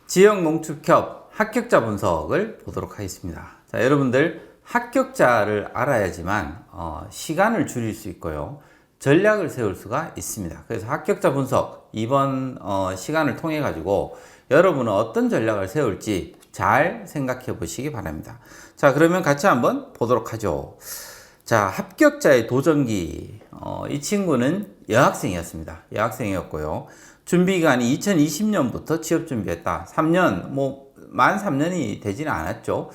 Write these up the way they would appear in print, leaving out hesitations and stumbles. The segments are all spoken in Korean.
지역 농축협 합격자 분석을 보도록 하겠습니다. 자, 여러분들 합격자를 알아야지만 시간을 줄일 수 있고요. 전략을 세울 수가 있습니다. 그래서 합격자 분석 이번 시간을 통해 가지고 여러분은 어떤 전략을 세울지 잘 생각해 보시기 바랍니다. 자, 그러면 같이 한번 보도록 하죠. 자, 합격자의 도전기. 이 친구는 여학생이었습니다. 여학생이었고요. 준비기간이 2020년부터 취업 준비했다. 3년, 만 3년이 되지는 않았죠.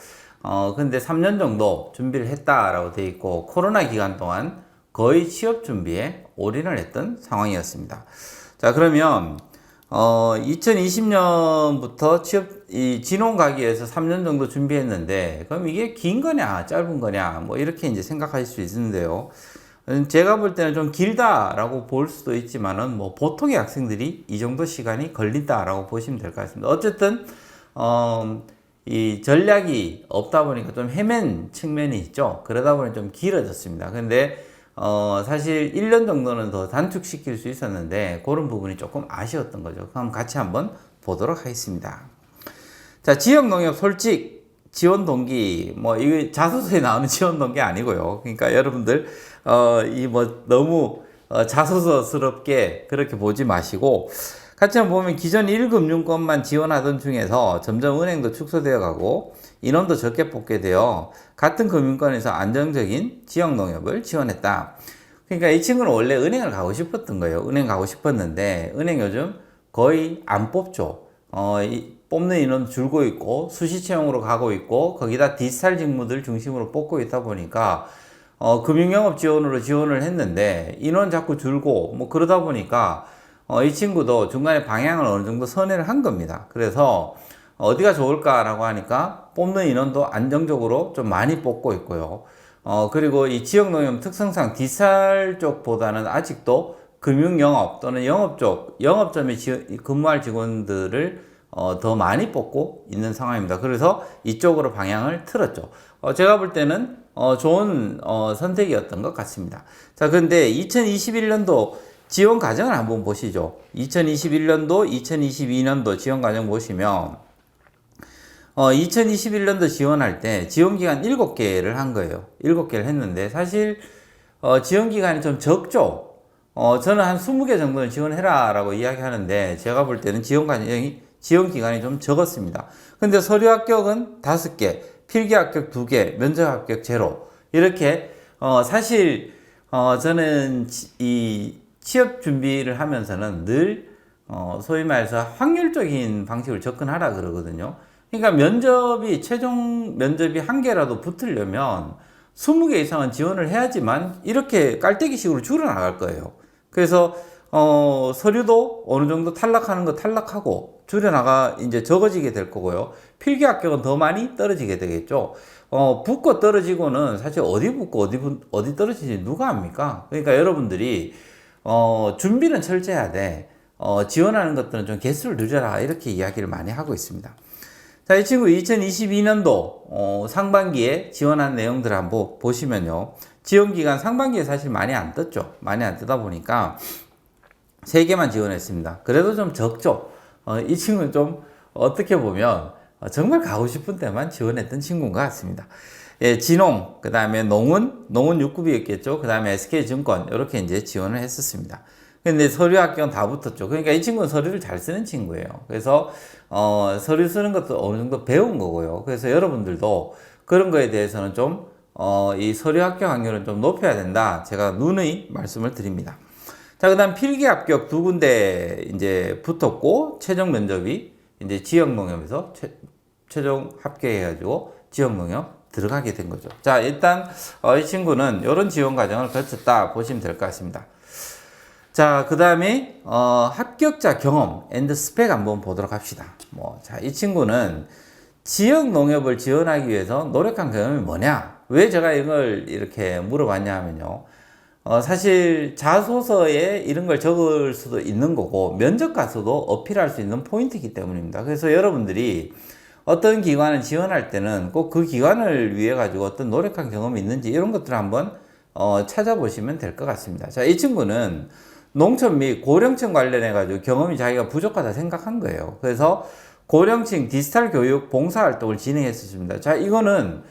근데 3년 정도 준비를 했다라고 되어 있고, 코로나 기간 동안 거의 취업 준비에 올인을 했던 상황이었습니다. 자, 그러면, 2020년부터 진원 가기 위해서 3년 정도 준비했는데, 그럼 이게 긴 거냐, 짧은 거냐, 이렇게 이제 생각하실 수 있는데요. 제가 볼 때는 좀 길다라고 볼 수도 있지만은, 보통의 학생들이 이 정도 시간이 걸린다라고 보시면 될 것 같습니다. 어쨌든, 이 전략이 없다 보니까 좀 헤맨 측면이 있죠. 그러다 보니 좀 길어졌습니다. 근데, 사실 1년 정도는 더 단축시킬 수 있었는데 그런 부분이 조금 아쉬웠던 거죠. 그럼 같이 한번 보도록 하겠습니다. 자, 지역농협 솔직 지원 동기, 이거 자소서에 나오는 지원 동기 아니고요. 그러니까 여러분들 너무 자소서스럽게 그렇게 보지 마시고 같이 한번 보면 기존 1금융권만 지원하던 중에서 점점 은행도 축소되어 가고 인원도 적게 뽑게 되어 같은 금융권에서 안정적인 지역농협을 지원했다. 그러니까 이 친구는 원래 은행을 가고 싶었던 거예요. 은행 가고 싶었는데 은행 요즘 거의 안 뽑죠. 뽑는 인원 줄고 있고 수시 채용으로 가고 있고 거기다 디지털 직무들 중심으로 뽑고 있다 보니까 금융영업 지원으로 지원을 했는데 인원 자꾸 줄고 그러다 보니까 이 친구도 중간에 방향을 어느 정도 선회를 한 겁니다. 그래서 어디가 좋을까라고 하니까 뽑는 인원도 안정적으로 좀 많이 뽑고 있고요. 그리고 이 지역농협 특성상 디지털 쪽보다는 아직도 금융영업 또는 영업 쪽, 영업점에 근무할 직원들을 더 많이 뽑고 있는 상황입니다. 그래서 이쪽으로 방향을 틀었죠. 제가 볼 때는 좋은 선택이었던 것 같습니다. 자, 근데 2021년도 지원 과정을 한번 보시죠. 2021년도, 2022년도 지원 과정 보시면 2021년도 지원할 때 지원기간 7개를 한 거예요. 7개를 했는데 사실 지원기간이 좀 적죠. 저는 한 20개 정도는 지원해라 라고 이야기하는데 제가 볼 때는 지원기간이 좀 적었습니다. 근데 서류 합격은 5개, 필기 합격 2개, 면접 합격 0 이렇게 사실 저는 이 취업 준비를 하면서는 늘 소위 말해서 확률적인 방식으로 접근하라 그러거든요. 그러니까 최종 면접이 1개라도 붙으려면 20개 이상은 지원을 해야지만 이렇게 깔때기식으로 줄어나갈 거예요. 그래서 서류도 어느 정도 탈락하는 거 탈락하고 이제 적어지게 될 거고요. 필기 합격은 더 많이 떨어지게 되겠죠. 붙고 떨어지고는 사실 어디 붙고 어디 떨어지지 누가 압니까? 그러니까 여러분들이 준비는 철저해야 돼. 지원하는 것들은 좀 개수를 늘려라 이렇게 이야기를 많이 하고 있습니다. 자, 이 친구 2022년도 상반기에 지원한 내용들을 한번 보시면요. 지원기간 상반기에 사실 많이 안 떴죠. 많이 안 뜨다 보니까 3개만 지원했습니다. 그래도 좀 적죠. 이 친구는 좀 어떻게 보면 정말 가고 싶은 때만 지원했던 친구인 것 같습니다. 예, 진홍, 그 다음에 농은 6급이었겠죠. 그 다음에 SK증권, 이렇게 이제 지원을 했었습니다. 근데 서류 합격은 다 붙었죠. 그러니까 이 친구는 서류를 잘 쓰는 친구예요. 그래서, 서류 쓰는 것도 어느 정도 배운 거고요. 그래서 여러분들도 그런 거에 대해서는 좀, 이 서류 합격 확률은 좀 높여야 된다. 제가 누누이 말씀을 드립니다. 자, 그 다음 필기 합격 2군데 이제 붙었고, 최종 면접이 이제 지역농협에서 최종 합격해가지고 지역농협 들어가게 된 거죠. 자, 일단 이 친구는 이런 지원 과정을 거쳤다 보시면 될 것 같습니다. 자, 그 다음에 합격자 경험 앤드 스펙 한번 보도록 합시다. 자, 이 친구는 지역 농협을 지원하기 위해서 노력한 경험이 뭐냐? 왜 제가 이걸 이렇게 물어봤냐 하면요. 사실 자소서에 이런 걸 적을 수도 있는 거고 면접 가서도 어필할 수 있는 포인트이기 때문입니다. 그래서 여러분들이 어떤 기관을 지원할 때는 꼭 그 기관을 위해 가지고 어떤 노력한 경험이 있는지 이런 것들을 한번 찾아보시면 될 것 같습니다. 자, 이 친구는 농촌 및 고령층 관련해 가지고 경험이 자기가 부족하다 생각한 거예요. 그래서 고령층 디지털 교육 봉사활동을 진행했었습니다. 자, 이거는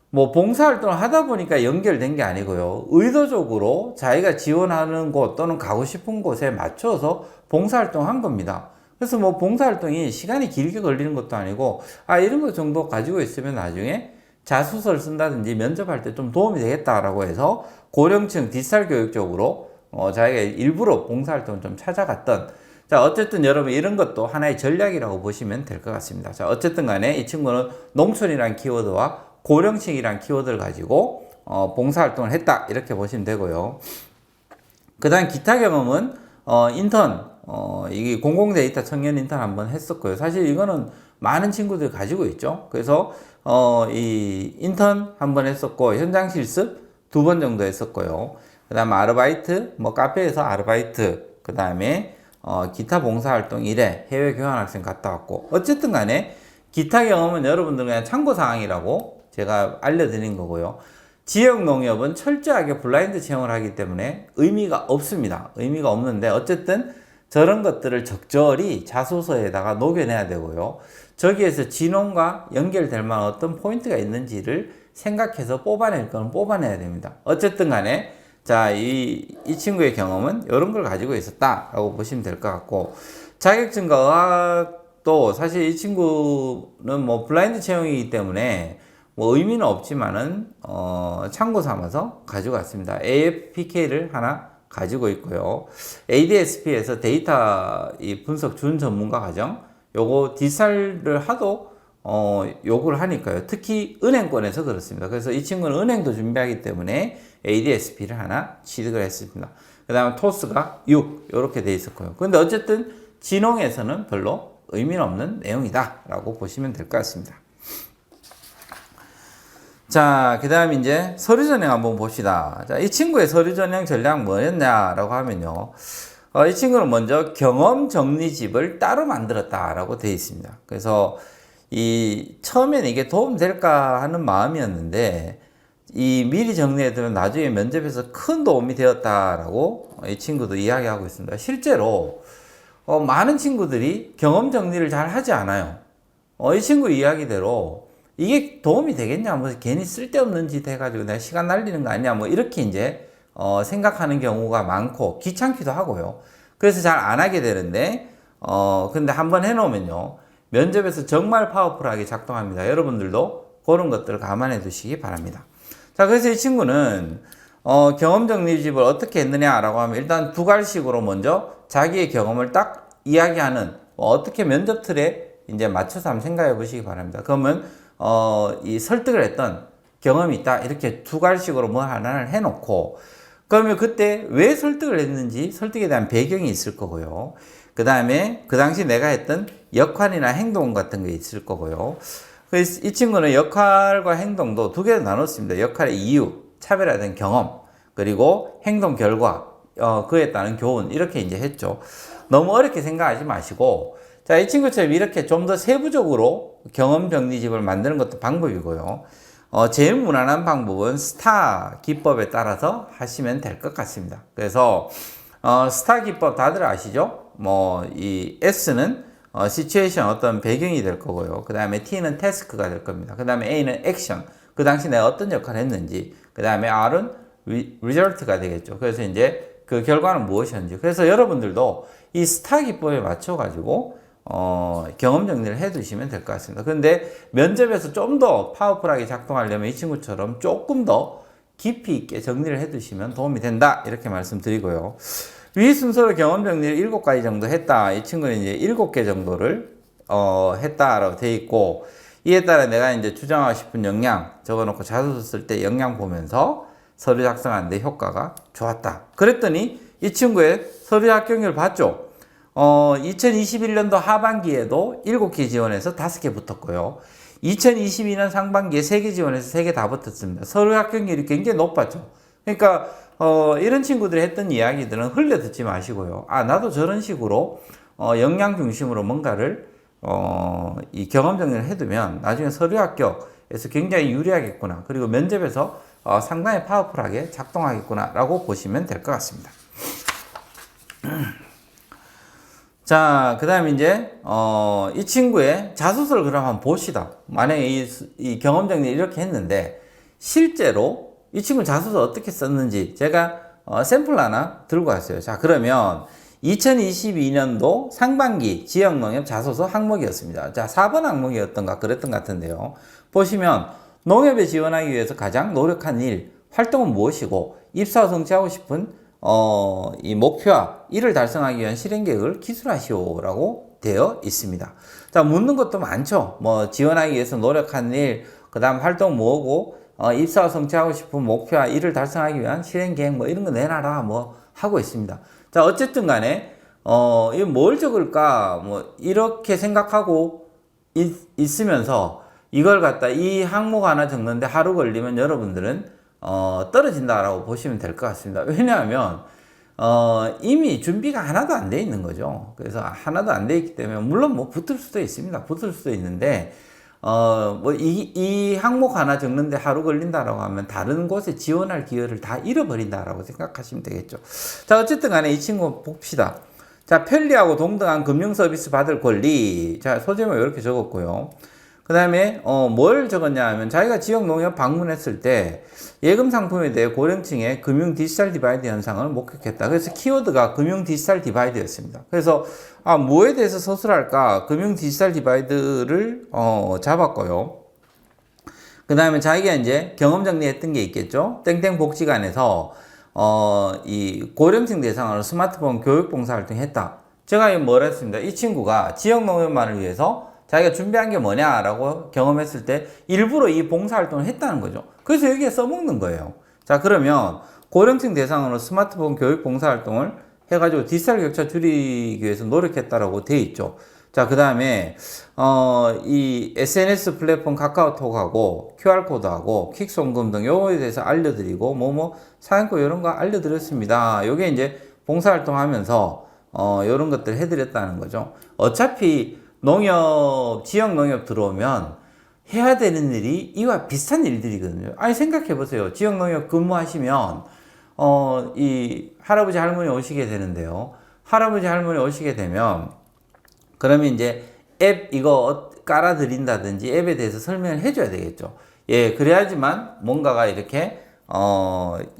뭐 봉사활동을 하다 보니까 연결된 게 아니고요. 의도적으로 자기가 지원하는 곳 또는 가고 싶은 곳에 맞춰서 봉사활동 한 겁니다. 그래서 뭐 봉사활동이 시간이 길게 걸리는 것도 아니고, 이런 것 정도 가지고 있으면 나중에 자소서를 쓴다든지 면접할 때 좀 도움이 되겠다라고 해서 고령층 디지털 교육 쪽으로 자기가 일부러 봉사활동을 좀 찾아갔던, 자, 어쨌든 여러분 이런 것도 하나의 전략이라고 보시면 될 것 같습니다. 자, 어쨌든 간에 이 친구는 농촌이라는 키워드와 고령층이라는 키워드를 가지고 봉사활동을 했다, 이렇게 보시면 되고요. 그 다음 기타 경험은 인턴, 이게 공공데이터 청년 인턴 한번 했었고요. 사실 이거는 많은 친구들이 가지고 있죠. 그래서 이 인턴 한번 했었고, 현장 실습 2번 정도 했었고요. 그 다음 아르바이트, 뭐 카페에서 아르바이트, 그 다음에 기타 봉사활동 1회 해외 교환학생 갔다 왔고, 어쨌든 간에 기타 경험은 여러분들 그냥 참고사항이라고 제가 알려드린 거고요. 지역 농협은 철저하게 블라인드 채용을 하기 때문에 의미가 없습니다. 의미가 없는데, 어쨌든 저런 것들을 적절히 자소서에다가 녹여내야 되고요. 저기에서 진원과 연결될 만한 어떤 포인트가 있는지를 생각해서 뽑아낼 거는 뽑아내야 됩니다. 어쨌든 간에 자, 이 친구의 경험은 이런 걸 가지고 있었다라고 보시면 될 것 같고, 자격증과 의학도 사실 이 친구는 뭐 블라인드 채용이기 때문에 뭐 의미는 없지만은 참고 삼아서 가지고 왔습니다. AFPK를 하나 가지고 있고요. ADSP에서 데이터 이 분석 준 전문가 과정, 요거 디지털을 하도 요구를 하니까요. 특히 은행권에서 그렇습니다. 그래서 이 친구는 은행도 준비하기 때문에 ADSP를 하나 취득을 했습니다. 그 다음에 토스가 6 이렇게 돼 있었고요. 근데 어쨌든 진홍에서는 별로 의미는 없는 내용이다 라고 보시면 될 것 같습니다. 자, 그 다음 이제 서류 전형 한번 봅시다. 자, 이 친구의 서류 전형 전략 뭐였냐라고 하면요. 이 친구는 먼저 경험 정리집을 따로 만들었다라고 되어 있습니다. 그래서 처음에는 이게 도움될까 하는 마음이었는데, 미리 정리해두면 나중에 면접에서 큰 도움이 되었다라고 이 친구도 이야기하고 있습니다. 실제로, 많은 친구들이 경험 정리를 잘 하지 않아요. 이 친구 이야기대로 이게 도움이 되겠냐, 뭐 괜히 쓸데없는 짓 해가지고 내가 시간 날리는 거 아니야, 뭐 이렇게 이제 생각하는 경우가 많고 귀찮기도 하고요. 그래서 잘 안 하게 되는데, 근데 한번 해놓으면요, 면접에서 정말 파워풀하게 작동합니다. 여러분들도 그런 것들을 감안해 두시기 바랍니다. 자, 그래서 이 친구는 경험 정리집을 어떻게 했느냐라고 하면, 일단 2갈식으로 먼저 자기의 경험을 딱 이야기하는, 어떻게 면접 틀에 이제 맞춰서 한번 생각해 보시기 바랍니다. 그러면 이 설득을 했던 경험이 있다, 이렇게 2갈식으로 뭐 하나를 해놓고, 그러면 그때 왜 설득을 했는지 설득에 대한 배경이 있을 거고요. 그 다음에 그 당시 내가 했던 역할이나 행동 같은 게 있을 거고요. 그래서 이 친구는 역할과 행동도 2개로 나눴습니다. 역할의 이유, 차별화된 경험, 그리고 행동 결과, 그에 따른 교훈, 이렇게 이제 했죠. 너무 어렵게 생각하지 마시고, 자, 이 친구처럼 이렇게 좀 더 세부적으로 경험 정리집을 만드는 것도 방법이고요. 제일 무난한 방법은 스타 기법에 따라서 하시면 될 것 같습니다. 그래서 스타 기법 다들 아시죠? 이 S는 시츄에이션, 어떤 배경이 될 거고요. 그 다음에 T는 태스크가 될 겁니다. 그 다음에 A는 액션, 그 당시 내가 어떤 역할을 했는지, 그 다음에 R은 리절트가 되겠죠. 그래서 이제 그 결과는 무엇이었는지. 그래서 여러분들도 이 스타 기법에 맞춰 가지고 경험 정리를 해 두시면 될 것 같습니다. 근데 면접에서 좀 더 파워풀하게 작동하려면 이 친구처럼 조금 더 깊이 있게 정리를 해 두시면 도움이 된다, 이렇게 말씀드리고요. 위 순서로 경험 정리를 7가지 정도 했다. 이 친구는 이제 7개 정도를 했다라고 돼 있고, 이에 따라 내가 이제 추정하고 싶은 역량 적어놓고 자소서 쓸 때 역량 보면서 서류 작성하는데 효과가 좋았다. 그랬더니 이 친구의 서류 합격률 봤죠? 2021년도 하반기에도 7개 지원해서 5개 붙었고요. 2022년 상반기에 3개 지원해서 3개 다 붙었습니다. 서류 합격률이 굉장히 높았죠. 그러니까 이런 친구들이 했던 이야기들은 흘려 듣지 마시고요. 나도 저런 식으로 역량 중심으로 뭔가를 이 경험 정리를 해두면 나중에 서류 합격에서 굉장히 유리하겠구나, 그리고 면접에서 상당히 파워풀하게 작동하겠구나 라고 보시면 될 것 같습니다. 자, 그 다음에 이제, 이 친구의 자소서를 그럼 한번 봅시다. 만약에 이 경험정리 이렇게 했는데, 실제로 이 친구 자소서 어떻게 썼는지 제가 샘플 하나 들고 왔어요. 자, 그러면 2022년도 상반기 지역농협 자소서 항목이었습니다. 자, 4번 항목이었던가 그랬던 것 같은데요. 보시면 농협에 지원하기 위해서 가장 노력한 일, 활동은 무엇이고 입사 후 성취하고 싶은 이 목표와 이를 달성하기 위한 실행 계획을 기술하시오라고 되어 있습니다. 자, 묻는 것도 많죠. 뭐 지원하기 위해서 노력한 일, 그 다음 활동 뭐고 입사 후 성취하고 싶은 목표와 이를 달성하기 위한 실행 계획 뭐 이런 거 내놔라 뭐 하고 있습니다. 자, 어쨌든 간에 이거 뭘 적을까 뭐 이렇게 생각하고 있으면서 이걸 갖다 이 항목 하나 적는데 하루 걸리면 여러분들은 떨어진다라고 보시면 될 것 같습니다. 왜냐하면 이미 준비가 하나도 안 돼 있는 거죠. 그래서 하나도 안 돼 있기 때문에 물론 뭐 붙을 수도 있습니다. 붙을 수도 있는데 뭐 이 항목 하나 적는데 하루 걸린다라고 하면 다른 곳에 지원할 기회를 다 잃어버린다라고 생각하시면 되겠죠. 자, 어쨌든 간에 이 친구 봅시다. 자, 편리하고 동등한 금융 서비스 받을 권리. 자, 소제목 이렇게 적었고요. 그 다음에 뭘 적었냐 하면 자기가 지역 농협 방문했을 때 예금 상품에 대해 고령층의 금융 디지털 디바이드 현상을 목격했다. 그래서 키워드가 금융 디지털 디바이드였습니다. 그래서 뭐에 대해서 서술할까? 금융 디지털 디바이드를 잡았고요. 그 다음에 자기가 이제 경험 정리했던 게 있겠죠. 땡땡 복지관에서 이 고령층 대상으로 스마트폰 교육 봉사활동 했다. 제가 뭐라 했습니다. 이 친구가 지역 농협만을 위해서 자기가 준비한 게 뭐냐라고 경험했을 때 일부러 이 봉사활동을 했다는 거죠. 그래서 여기에 써먹는 거예요. 자, 그러면 고령층 대상으로 스마트폰 교육 봉사활동을 해가지고 디지털 격차 줄이기 위해서 노력했다라고 돼 있죠. 자, 그 다음에 이 SNS 플랫폼 카카오톡하고 QR코드하고 퀵송금 등 요거에 대해서 알려드리고 사연코 이런 거 알려드렸습니다. 요게 이제 봉사활동 하면서 요런 것들 해드렸다는 거죠. 어차피 농협, 지역 농협 들어오면 해야 되는 일이 이와 비슷한 일들이거든요. 아니, 생각해 보세요. 지역 농협 근무하시면, 이 할아버지 할머니 오시게 되는데요. 할아버지 할머니 오시게 되면, 그러면 이제 앱 이거 깔아드린다든지 앱에 대해서 설명을 해줘야 되겠죠. 예, 그래야지만 뭔가가 이렇게,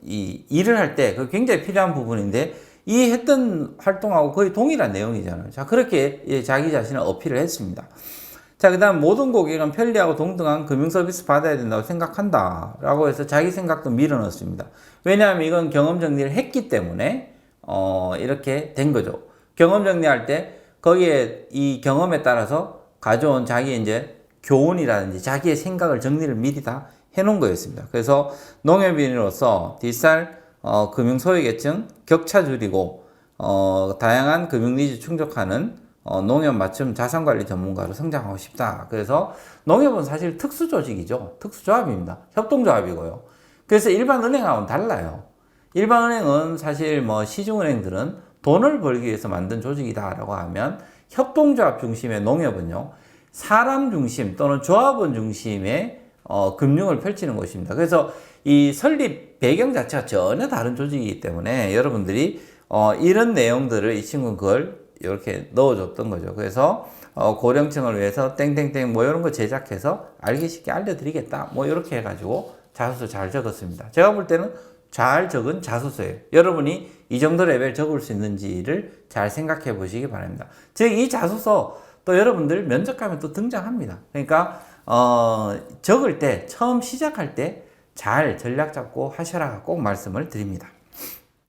이 일을 할 때 그 굉장히 필요한 부분인데, 이 했던 활동하고 거의 동일한 내용이잖아요. 자, 그렇게 자기 자신을 어필을 했습니다. 자, 그 다음 모든 고객은 편리하고 동등한 금융 서비스 받아야 된다고 생각한다 라고 해서 자기 생각도 밀어넣습니다. 왜냐하면 이건 경험 정리를 했기 때문에 이렇게 된 거죠. 경험 정리할 때 거기에 이 경험에 따라서 가져온 자기의 이제 교훈이라든지 자기의 생각을 정리를 미리 다 해놓은 거였습니다. 그래서 농협인으로서 디지털 금융 소외계층 격차 줄이고 다양한 금융 니즈 충족하는 농협 맞춤 자산관리 전문가로 성장하고 싶다. 그래서 농협은 사실 특수조직이죠. 특수조합입니다. 협동조합이고요. 그래서 일반 은행하고는 달라요. 일반 은행은 사실 뭐 시중은행들은 돈을 벌기 위해서 만든 조직이다라고 하면 협동조합 중심의 농협은요, 사람 중심 또는 조합원 중심의 금융을 펼치는 곳입니다. 그래서 이 설립 배경 자체가 전혀 다른 조직이기 때문에 여러분들이 이런 내용들을 이 친구는 그걸 이렇게 넣어줬던 거죠. 그래서 고령층을 위해서 땡땡땡 뭐 이런 거 제작해서 알기 쉽게 알려드리겠다. 뭐 이렇게 해가지고 자소서 잘 적었습니다. 제가 볼 때는 잘 적은 자소서예요. 여러분이 이 정도 레벨 적을 수 있는지를 잘 생각해 보시기 바랍니다. 즉 이 자소서 또 여러분들 면접 가면 또 등장합니다. 그러니까 적을 때 처음 시작할 때 잘 전략 잡고 하셔라 꼭 말씀을 드립니다.